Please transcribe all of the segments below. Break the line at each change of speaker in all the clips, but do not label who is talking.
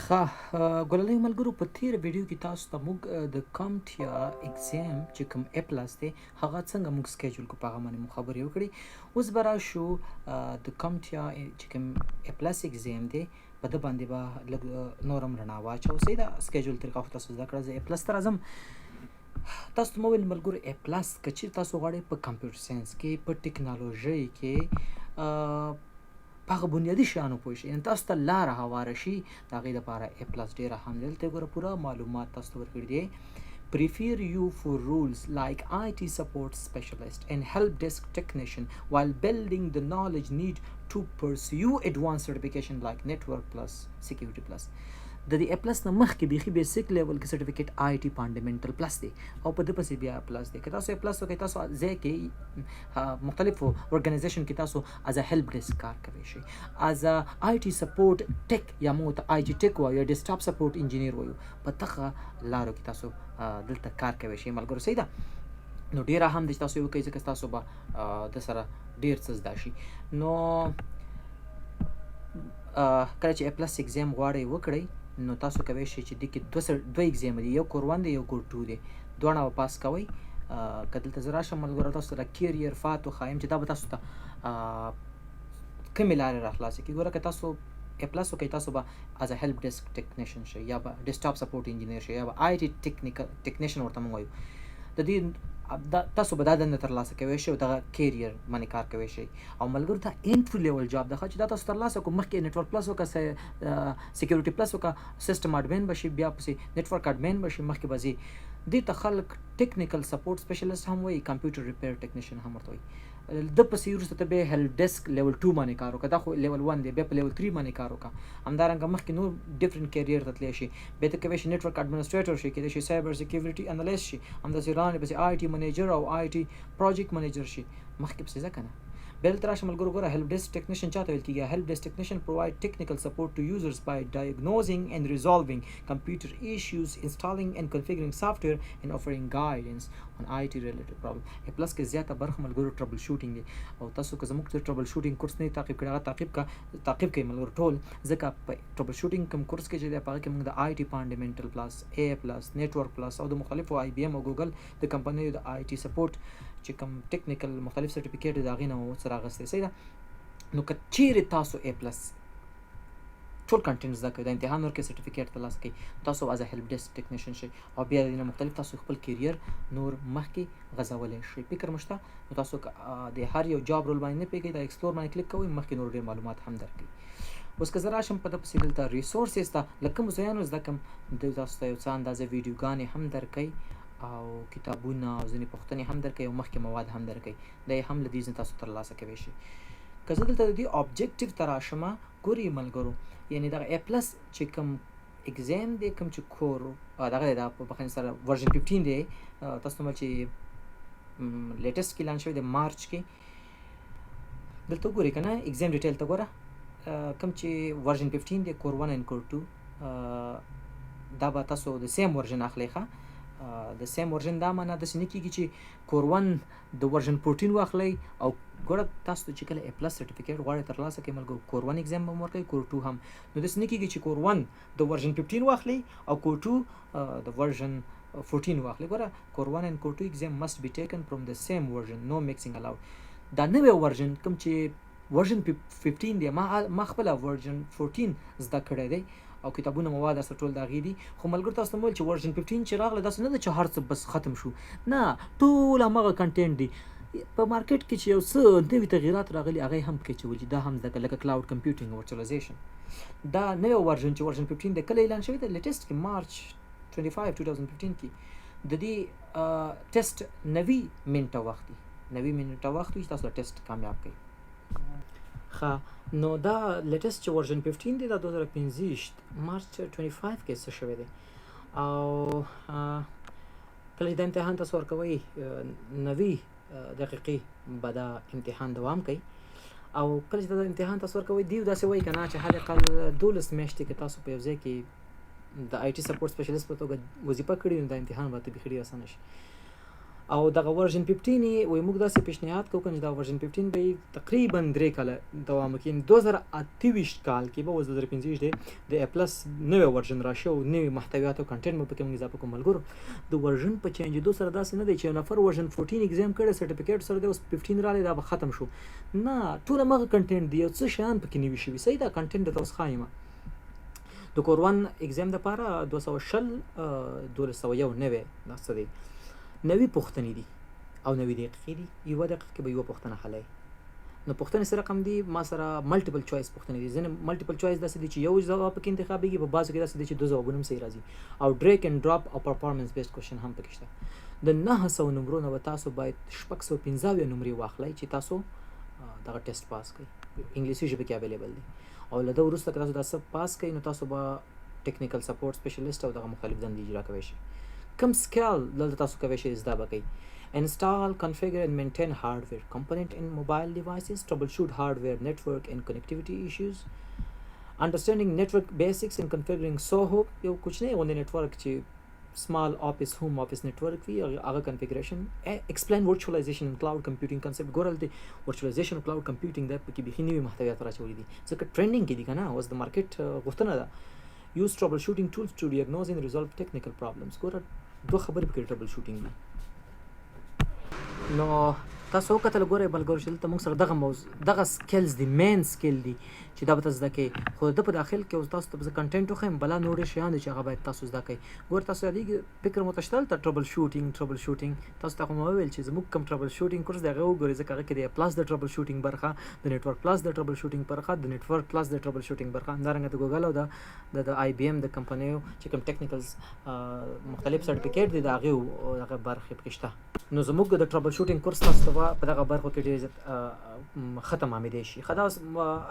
ګلالۍ ملګرو په تیر ویډیو کې تاسو ته موږ د کمټیا اگزام چې کوم A+ دی هغه څنګه موږ سکیجول کو په هغه باندې مو خبرې وکړې. اوس به راشو د کمټیا چې کوم A+ اگزام دی په ده باندې به لږ نور هم رڼا واچو. صحیح ده، سکیجول طریقه خو تاسو زده کړه. زه A+ ته راځم. تاسو ته مو ویل ملګرو A+ که چیرې تاسو غواړئ په کمپیوټر ساینس کې په ټکنالوژۍ کې په هغه بنیادي شیانو پوه شئ، یعنې تاسو ته لاره هواره شي، د هغې دپاره A+ ډېره هم دی. دلته ګوره پوره معلومات تاسو ته ورکړي دي. Prefer you for roles like IT support specialist and help desk technician while building the knowledge need to pursue advanced certification like network plus security plus. د دې A+ نه مخکې بیخي بیسیک لیول کې سرټیفیکیټ IT فانډامنټل پلس دی او په ده پسې بیا پلس دی. که تاسو A+ وکړئ، تاسو ځای کې مختلفو ارګنایزیشن کې تاسو از ا هیلپ ډیسک کار کوی شئ، از ا IT سپورټ ټیک یا موږ ته IT ټیک وایو یا ډیسکټاپ سپورټ انجینیر وایو، په دغه لارو کې تاسو دلته کار کوی شئ ملګرو. صحیح ده، نو ډېره هم دی چې تاسو یې وکړئ ځکه تاسو به د سره ډېر څه زده شي. نو کله چې A+ اگزام غواړئ وکړئ نو تاسو کوی شئ چې دې کې دوه اگزام دي، یو کور 1 دی یو کور 2 دی، دواړه به پاس کوئ. که دلته زه راشم ملګرو تاسو سره کیریر فاتو ښایم چې دا به تاسو ته کومې لارې راخلاصې کړي. ګوره که تاسو A+ وکړئ تاسو به از ا هیلپ ډیسک ټیکنیشن شئ یا به ډیسکټاپ سپورټ انجینیر شئ یا به IT ټیکنیشن ورته موږ وایو. د دې تاسو به دا دنده ترلاسه کوی شئ او دغه کیریر باندې کار کوی شئ. او ملګرو دا انټري لیول جاب ده چې دا تاسو ترلاسه کړو. مخکې نیټورک پلس وکړه، سیکیورټي پلس وکړه، سیسټم اډمین به شي، بیا پسې نیټورک اډمین به شي، مخکې به ځي. دې ته خلک ټیکنیکل سپورټ سپیشلیسټ هم وایي، کمپیوټر ریپیر ټیکنیشن هم ورته وایي. د پسې وروسته ته بیا هیلپ ډیسک لیول 2 باندې کار وکړه، دا خو لیول 1 دی، بیا په لیول 3 باندې کار وکړه. همدارنګه مخکې نور ډفرنټ کیریر ته تللی شي، بیا ته کوی شي نیټورک اډمنسټریټر شي، کیدای شي سایبر سیکیورټي انالیست شي، همداسې راندې پسې IT منیجر او IT پروجیکټ منیجر شي، مخکې پسې ځه که نه. بیا دلته راشه ملګرو، ګوره هیلپ ډیسک ټیکنیشن چاته ویل کېږي؟ هیلپ ډیسک ټیکنیشن provide technical support to users by diagnosing and resolving computer issues, installing and configuring software and offering guidance on IT related problem. A+ کې زیاته برخه ملګرو ټربل شوټینګ دی او تاسو که زموږ د ټربل شوټینګ کورس نه تعقیب کړی هغه تعقیب کوئ ملګرو ټول، ځکه په ټربل شوټینګ کوم کورس کې چې دی په هغه کې موږ د IT فانډامنټل پلس، A+، نیټورک پلس او د مختلفو IBM او ګوګل د کمپنیو د IT سپورټ چې کوم ټیکنیکل مختلف سرټیفیکیټ د هغې نه مو سره اخیستی. صحیح ده، نو که چیرې تاسو A+ ټول کنټینټ زده کوئ، د امتحان ورکړئ، سرټیفیکیټ ترلاسه کړئ، تاسو از ا هیلپ ډیسک ټیکنیشن شئ او بیا د دې نه مختلف تاسو خپل کیریر نور مخکې غځولی شئ. فکر مو شته؟ نو تاسو د هر یو جاب رول باندې نه پوهېږئ، دا ایکسپلور باندې کلیک کوئ، مخکې نور ډېر معلومات هم درکوي. اوس که زه راشم په ده پسې دلته ریسورسز ته له کومو ځایانو زده کړم، دوی تاسو ته یو څه اندازه ویډیوګانې هم درکوي او کتابونه او ځینې پوښتنې هم درکوي او مخکې مواد هم درکوي، دا یې هم له دې ځای تاسو ترلاسه کوی شئ. که زه دلته د دې آبجیکټیو ته راشمه، ګورئ ملګرو، یعنې دغه A+ چې کوم اگزام دی، کوم چې کور دغه دی، دا په بخښنې سره ورژن 15 دی، تاسو ته چې لیټسټ کې لانچ شوی دی مارچ کې. دلته وګورئ که نه اگزام ډیټیل ته ګوره، کوم چې ورژن 15 دی، کور 1 and کور 2 دا به تاسو د سیم ورژن اخلئ. ښه، د سیم ورژن دا معنا داسې نه کېږي چې کور 1 د ورژن 14 واخلئ او ګوره تاسو چې کله A+ سرټیفیکیټ غواړئ ترلاسه کړئ ملګرو، کور 1 اگزام به هم ورکوئ، کور 2 هم. نو داسې نه کېږي چې کور 1 د ورژن 15 واخلئ او کور 2 د ورژن 14 واخلئ. ګوره کور 1 and کور 2 exam must be taken from the same version, no mixing allowed. دا نوی ورژن کوم چې ورژن 15 دی، ما خپله ورژن 14 زده کړی دی او کتابونه مواد سره ټول د هغې دي. خو ملګرو تاسو ته مو ویل چې ورژن 15 چې راغله داسې نه ده چې هر څه بس ختم شو، نه، ټول هماغه کنټینټ دی. په مارکیټ کې چې یو څه نوي تغییرات راغلي هغه هم پکې چولي، دا هم زده کړه، لکه کلاود کمپیوټینګ او ورچوالایزیشن. دا نوی ورژن چې ورژن 15 دی کله اعلان شوی دی؟ لیټسټ کې مارچ 25 2015 کې. د دې ټیسټ 90 منټه وخت دی، 90 منټه وخت وي چې تاسو ټیسټ کامیاب کړئ. ښه، نو دا لیټسټ چې ورژن 15 دی دا 2015 مارچ 25 کې څه شوی دی او کله چې دا امتحان تاسو ورکوئ 90 دقیقې به دا امتحان دوام کوي او کله چې دا امتحان تاسو ورکوئ دیو داسې وایي که نه چې حداقل 12 میاشتې کې تاسو په یو ځای کې د IT سپورټ سپیشلیست په توګه وظیفه کړې نو دا امتحان به ته بیخي ډېر اسانه شي. او دغه ورژن 15 وي موږ داسې پیشنهاد کوو چې دا ورژن 15 به تقریبا 3 کاله دوام وکړي. 2028 کال کې به 2025 دی د A+ نوې ورژن راشي او نوې محتویات او کنټینټ به پکې موږ اضافه کوو. ملګرو د ورژن په چینجېدو سره داسې نه دی چې یو نفر ورژن 14 ایگزام کړی سرټیفیکیټ سره دی اوس 15 رالی دا به ختم شو. نه، ټول هغه کنټینټ دی، یو څه شیان پکې نوي شوي. صحیح ده، کنټینټ درته اوس ښایم. د کور 1 ایگزام دپاره 200 نوې دا څه دی، نوې پوښتنې دي او نوې دقیقې دي. یوه دقیقه کې به یوه پوښتنه حلوي. نو پوښتنې سره رقم دي، ما سره ملټیپل چوایس پوښتنې دي. ځینې ملټیپل چوایس داسې دي چې یو جواب پکې انتخابېږي، په بعضو کې داسې دي چې 2 ځوابونه هم صحیح راځي. او ډریک اینډ ډراپ او پرفارمنس بیسډ کوېشن هم پکې شته. د 900 نمرو نه به تاسو باید 615 نمرې واخلئ چې تاسو دغه ټیسټ پاس کړئ. انګلیسي ژبه کې اویلیبل دی. او له ده وروسته که تاسو دا څه پاس کړئ نو تاسو به ټیکنیکل سپورټ سپیشلیسټ او دغه مختلف دندې اجرا کوی شئ. کوم سکل دلته تاسو کوی شئ زده به کوئ. Install, configure and maintain hardware component in mobile devices, troubleshoot hardware, network and connectivity issues, understanding network basics and configuring SOHO. یو کوچنی غونډه نتورک چې small office home office network وي هغه configuration. explain virtualization and cloud computing concept. ګورل دی virtualization او cloud computing د پکې بيخي نوي محتویات راچولي دي ځکه ټرینډینګ کې دي کنه، اوس د مارکیټ غوښتنه ده. use troubleshooting tools to diagnose and resolve technical problems. ګوره دوه خبرې پکې troubleshooting دي. نو تاسو وکتل ګورئ ملګرو چې دلته موږ سره دغه سکلز دي، مین سکل دي چې دا به تاسو زده کوئ. خو د په داخل کې اوس تاسو ته زه کنټینټ وښیم، بلا نور شیان دي چې هغه باید تاسو زده کوئ. ګوره تاسو یادېږي فکر مو ته شته دلته ټربل شوټینګ تاسو ته خو مو وویل چې زموږ کوم ټربل شوټینګ کورس دی هغه وګورئ ځکه هغه کې د پلس د ټربل شوټینګ برخه، د نیټورک پلس د ټربل شوټینګ برخه، د نیټورک پلس د ټربل شوټینګ برخه، همدارنګه د ګوګل او د IBM د کمپنیو چې کوم ټیکنیکلز مختلف سرټیفیکیټ دي د هغه برخې پکې شته. نو زموږ د ټربل شوټینګ کورس تاسو ته په دغه برخو کې ډېر ښه تمامېدی شي. ښه دا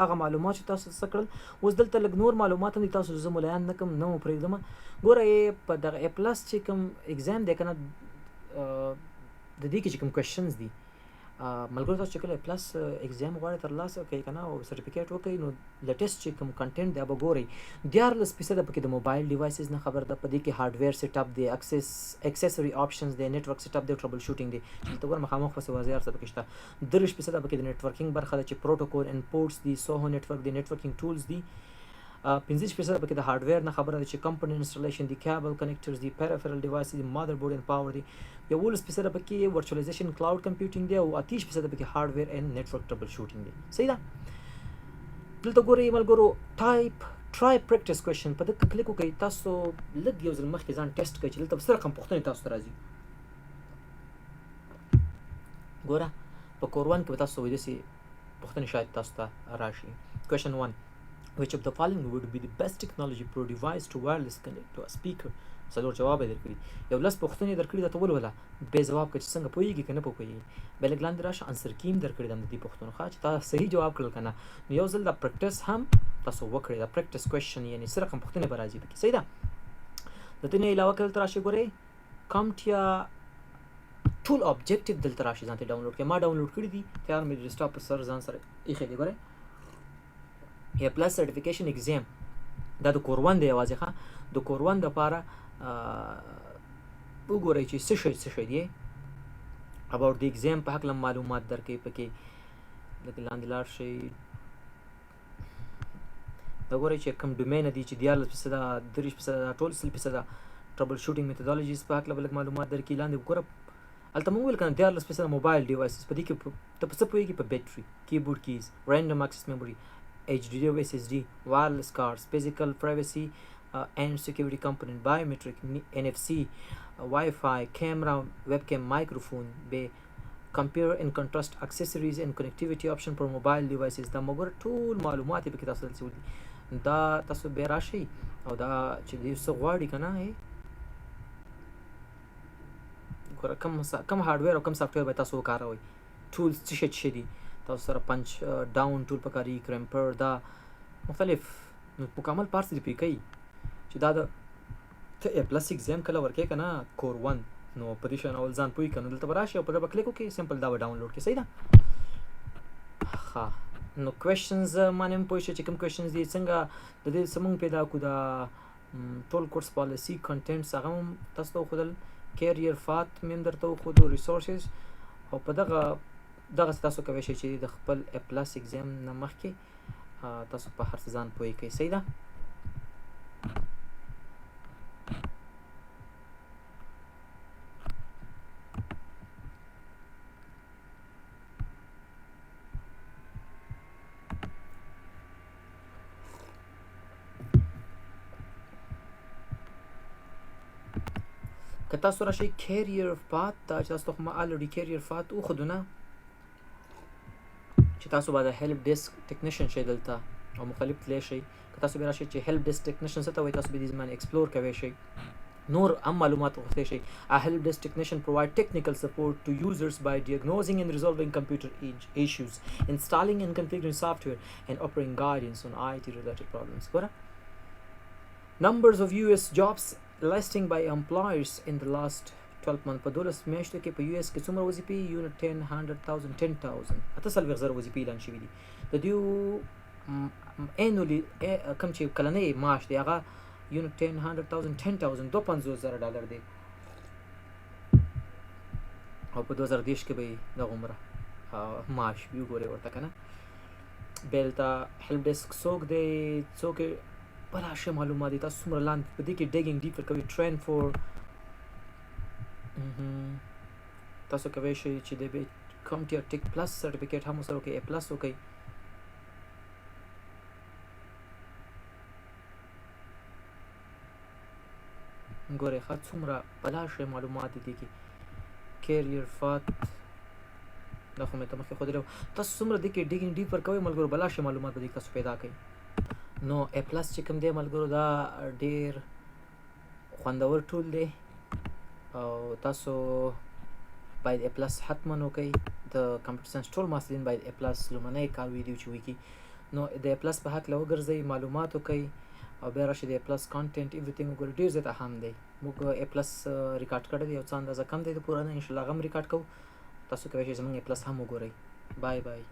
هغه معلومات چې تاسو څه کړل. اوس دلته لږ نور معلومات هم دي، تاسو زه ملایان نه کوم، نه مو پرېږدم. ګوره په دغه A+ چې کوم ایګزام دی که نه، د دې کې چې کوم کوېشنز دي ملګرو تاسو چې کله A+ ایګزام غواړئ ترلاسه کړئ که نه او سرټیفیکیټ وکړئ نو لیټسټ چې کوم کنټینټ دی به ګورئ. 14% پکې د موبایل ډیوایسز نه خبر ده، په دې کې هارډویر سیټ اپ دی، اکسیسري آپشنز دی، نیټورک سیټ اپ دی، ټربل شوټینګ دی چې دلته ګوره مخامخ پسې واضح هر څه پکې شته. 30% پکې د نیټورکینګ برخه ده چې پروټوکول ان پورټس دي، SOHO نیټورک دی، نیټورکینګ ټولز دي. 15% پکې د هارډویر نه خبره ده چې کمپوننټ انسټالیشن دي، کیبل کنیکټرز دي، پیریفرل ډیوایسز دي، مادر بورډ ان پاور دي. 11% پکې ورچوالایزیشن کلاود کمپیوټینګ دی او 30% پکې هارډویر ان نیټورک ټربل شوټینګ دی. صحیح ده. دلته ګورئ ملګرو ټرای پریکټس کوېشن په دغه کلیک وکړئ. تاسو لږ یو ځل مخکې ځان ټیسټ کړئ چې دلته څه رقم پوښتنې تاسو ته راځي. ګوره په کور 1 کې به تاسو وایي داسې پوښتنې شاید تاسو ته راشي. کوېشن 1: which of the following would be the best technology pro device to wireless connect to a speaker? څلور جواب یې درکړي. یو لس پوښتنې درکړي درته ولوله، بې ځواب کړه چې څنګه پوهېږي که نه پوهېږي. بیا لږ لاندې راشه انسر کي هم درکړي ده د دې پوښتنو ښه چې تا صحیح جواب کړل که نه. نو یو ځل دا پریکټس هم تاسو وکړئ. دا پریکټس کوېشن یعنې څه رقم پوښتنې به راځي پکې. صحیح ده. د دې نه علاوه که دلته راشئ ګورئ کامټیا ټول ابجکټیو دلته راشي ځان ته ډاونلوډ کړئ. ما ډاونلوډ کړي دي، تیار مې ډیسکټاپ پر سر ځان سره ایښی دی. ګورئ A+ سرټیفیکیشن ایګزام دا د کور 1 دی یوازې. ښه د کور 1 دپاره وګورئ چې څه شی دی اباوټ د ایګزام په هکله معلومات درکوي پکې. لکه لاندې لاړ شئ دا ګورئ چې کوم ډومینه دي چې 14%، 30%، ټول 100% ټربل شوټینګ میتودالوجیز په هکله به لږ معلومات درکوي. لاندې ګوره هلته مو وویل که نه 14% موبایل ډیوایسز، په دې کې ته په څه پوهېږي؟ په بیټري، کیبورډ کیز، رینډم اکسس میموري، HDD او SSD، wireless cards, physical privacy and security component, biometric, NFC, Wi-Fi, camera, webcam, microphone, computer and contrast accessories and connectivity option for mobile devices. دا مګر ټول معلومات پکې تاسو ته دي. دا تاسو بیا راشئ او دا چې دې څه غواړي که نه ګوره کم هارډویر او کم سافټویر باید تاسو وکاروئ. ټولز څه شي دي تاسو سره پنچ ډاون ټول پکاري، کرمپر، دا مختلف مکمل پارټس دې پرې کوي چې دا د ته A+ ایګزام کله ورکوې که نه کور 1 نو په دې شیان اول ځان پوه که نو دلته به راشي او په ده به کلیک وکړې سمپل دا به ډاونلوډ کړې. صحیح ده. ښه نو کوېشنز باندې هم پوه شئ چې کوم کوېشنز دي څنګه د دې څه موږ پیدا کړو. دا ټول کورس پالیسي کنټینټس هغه هم تاسو ته وښودل. کیریئر پات مې هم درته وښودو، ریسورسز. او په دغسې تاسو کولی شئ چې د خپل A+ اګزام نه مخکې تاسو په هر څه ځان پوه کړئ. صحیح ده؟ که تاسو راشئ کیریئر پات ته، چې تاسو ته خو ما الریډي کیریئر پات وښودو نه، چې تاسو به د هیلپ ډیسک ټیکنیشن شئ دلته او مختلف تللی شئ. که تاسو بیا راشئ چې هیلپ ډیسک ټیکنیشن څه ته وایي، تاسو به دې باندې ایکسپلور کوی شئ، نور هم معلومات غوښتی شئ. A help desk technician provide technical support to users by diagnosing and resolving computer issues, installing and configuring software, and offering guidance on IT related problems. ګوره numbers of US jobs listing by employers in the last 12 months. په 12 میاشتو کې په US کې څومره وظیفې؟ یونټ 10 100,000 10,000 48,000 وظیفې اعلان شوي دي. د دوی انولي کوم چې کلنی معاش دی هغه یونټ 10 100,000 10,000 $52,000 دی. او په 2023 کې به یې دغه عمره معاش وي. وګورئ ورته که نه. بیا دلته هیلپ ډیسک څوک دی، څوک بلا ښه معلومات دي. تاسو څومره لاندې په دې کې ډیګینګ ډیپر کوئ. ټرین فور تاسو کولی شئ چې د کوم ټیر ټیک پلس سرټیفیکیټ هم ورسره وکړئ، A+ وکړئ. ګورئ ښه څومره بلا ښه معلومات دي دې کې. کیریئر پات دا خو مې ته مخکې ښودلی وو. تاسو څومره دې کې ډیګینګ ډیپر کوئ ملګرو، بلا ښه معلومات به دې تاسو پیدا کوئ. نو A+ چې کوم دی ملګرو، دا ډېر خوندور ټول دی او تاسو باید A+ حتما وکئ. د کمپیوټر ساینس ټول محصلین باید A+ لومړنی کار وي چې وکړي. نو د A+ په هکله وګرځئ، معلومات وکئ او بیا راشئ د A+ کانټینټ ایوریثینګ وګورئ. ډېر زیات اهم دی. موږ A+ ریکارډ کړی دی، یو څه اندازه کم دی د پوره نه، انشاءالله هغه هم ریکارډ کوو. تاسو کولی شئ زموږ A+ هم وګورئ. بای بای.